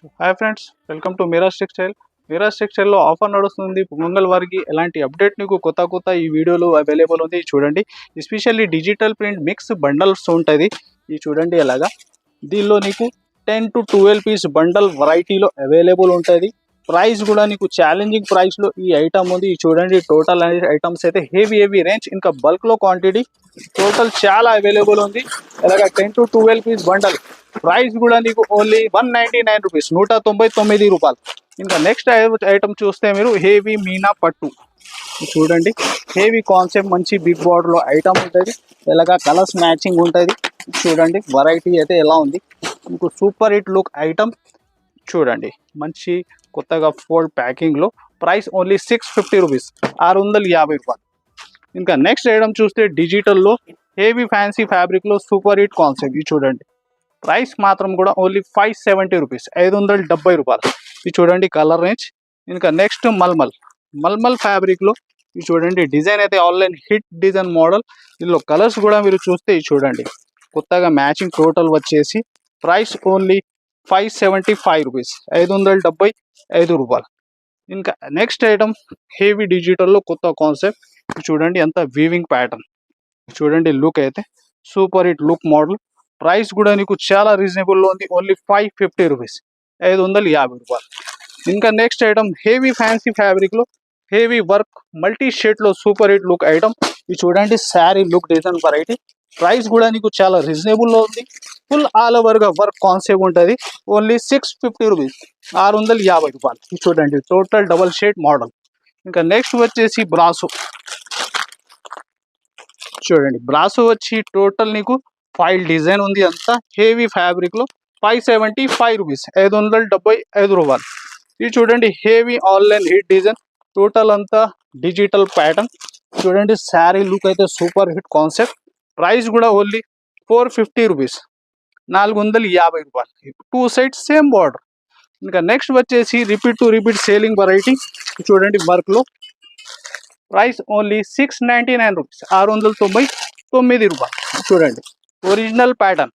Hi friends, welcome to Miraj textile. Miraj టెక్స్టైల్లో offer నడుస్తుంది మంగళవారికి. ఎలాంటి అప్డేట్ నీకు కొత్త ఈ వీడియోలో అవైలబుల్ ఉంది చూడండి. Especially digital print mix bundles ఉంటుంది. ఇది చూడండి ఎలాగా. దీనిలో నీకు 10 to 12 పీస్ బండల్ వెరైటీలో అవైలబుల్ ఉంటుంది. ప్రైస్ కూడా నీకు ఛాలెంజింగ్ ప్రైస్లో ఈ ఐటమ్ ఉంది. ఇది చూడండి టోటల్ ఐటమ్స్ అయితే హెవీ రేంజ్, ఇంకా బల్క్లో క్వాంటిటీ టోటల్ చాలా అవైలబుల్ ఉంది. అలాగా 10 to 12 పీస్ బండల్ ప్రైస్ కూడా నీకు ఓన్లీ 199 రూపీస్, 199 రూపాయలు. ఇంకా నెక్స్ట్ ఐటమ్ చూస్తే మీరు హెవీ మీనా పట్టు. చూడండి హెవీ కాన్సెప్ట్, మంచి బిగ్ బార్డర్లో ఐటమ్ ఉంటుంది. ఇలాగా కలర్స్ మ్యాచింగ్ ఉంటుంది. చూడండి వెరైటీ అయితే ఎలా ఉంది. మీకు సూపర్ హిట్ లుక్ ఐటమ్. చూడండి మంచి కొత్తగా ఫోల్డ్ ప్యాకింగ్లో. ప్రైస్ ఓన్లీ 650 రూపీస్, 650 రూపాయలు. ఇంకా నెక్స్ట్ ఐటమ్ చూస్తే డిజిటల్లో హెవీ ఫ్యాన్సీ ఫ్యాబ్రిక్లో సూపర్ హిట్ కాన్సెప్ట్. ఇది చూడండి ప్రైస్ మాత్రం కూడా ఓన్లీ 570 రూపీస్, 570 రూపాయలు. ఇది చూడండి కలర్ రేంజ్. ఇంకా నెక్స్ట్ మల్మల్ ఫ్యాబ్రిక్లో ఇది చూడండి డిజైన్ అయితే ఆన్లైన్ హిట్ డిజైన్ మోడల్. దీనిలో కలర్స్ కూడా మీరు చూస్తే ఇది చూడండి కొత్తగా మ్యాచింగ్. టోటల్ వచ్చేసి ప్రైస్ ఓన్లీ 575 రూపీస్, 575 రూపాయలు. ఇంకా నెక్స్ట్ ఐటమ్ హెవీ డిజిటల్లో కొత్త కాన్సెప్ట్. చూడండి ఎంత వీవింగ్ ప్యాటర్న్. చూడండి లుక్ అయితే super hit look model. Price కూడా నీకు చాలా రీజనబుల్లో ఉంది, ఓన్లీ 550 రూపీస్, 550 రూపాయలు. ఇంకా నెక్స్ట్ ఐటమ్ హెవీ ఫ్యాన్సీ ఫ్యాబ్రిక్లో హెవీ వర్క్ మల్టీ షేడ్లో సూపర్ హిట్ లుక్ ఐటమ్. ఇది చూడండి sari look design variety. Price కూడా నీకు చాలా రీజనబుల్లో ఉంది. ఫుల్ ఆల్ ఓవర్గా వర్క్ కాన్సెప్ట్ ఉంటుంది. ఓన్లీ 650 రూపీస్, 650 రూపాయలు. ఇది చూడండి టోటల్ డబల్ షేడ్ మోడల్. ఇంకా నెక్స్ట్ వచ్చేసి బ్రాసో. చూడండి బ్రాసో వచ్చి టోటల్ నీకు ఫైల్ డిజైన్ ఉంది. అంతా హెవీ ఫ్యాబ్రిక్లో 575 రూపీస్, 575 రూపాయలు. ఇది చూడండి heavy online hit design. Total అంతా డిజిటల్ ప్యాటర్న్. చూడండి శారీ లుక్ అయితే సూపర్ హిట్ కాన్సెప్ట్. ప్రైస్ కూడా ఓన్లీ 450 రూపీస్, 450 రూపాయలు. 2 సైడ్స్ సేమ్ బార్డర్. ఇంకా నెక్స్ట్ వచ్చేసి repeat to repeat selling variety. చూడండి వర్క్లో ప్రైస్ ఓన్లీ 699 రూపీస్, 699 రూపాయలు. చూడండి ఒరిజినల్ ప్యాటర్న్.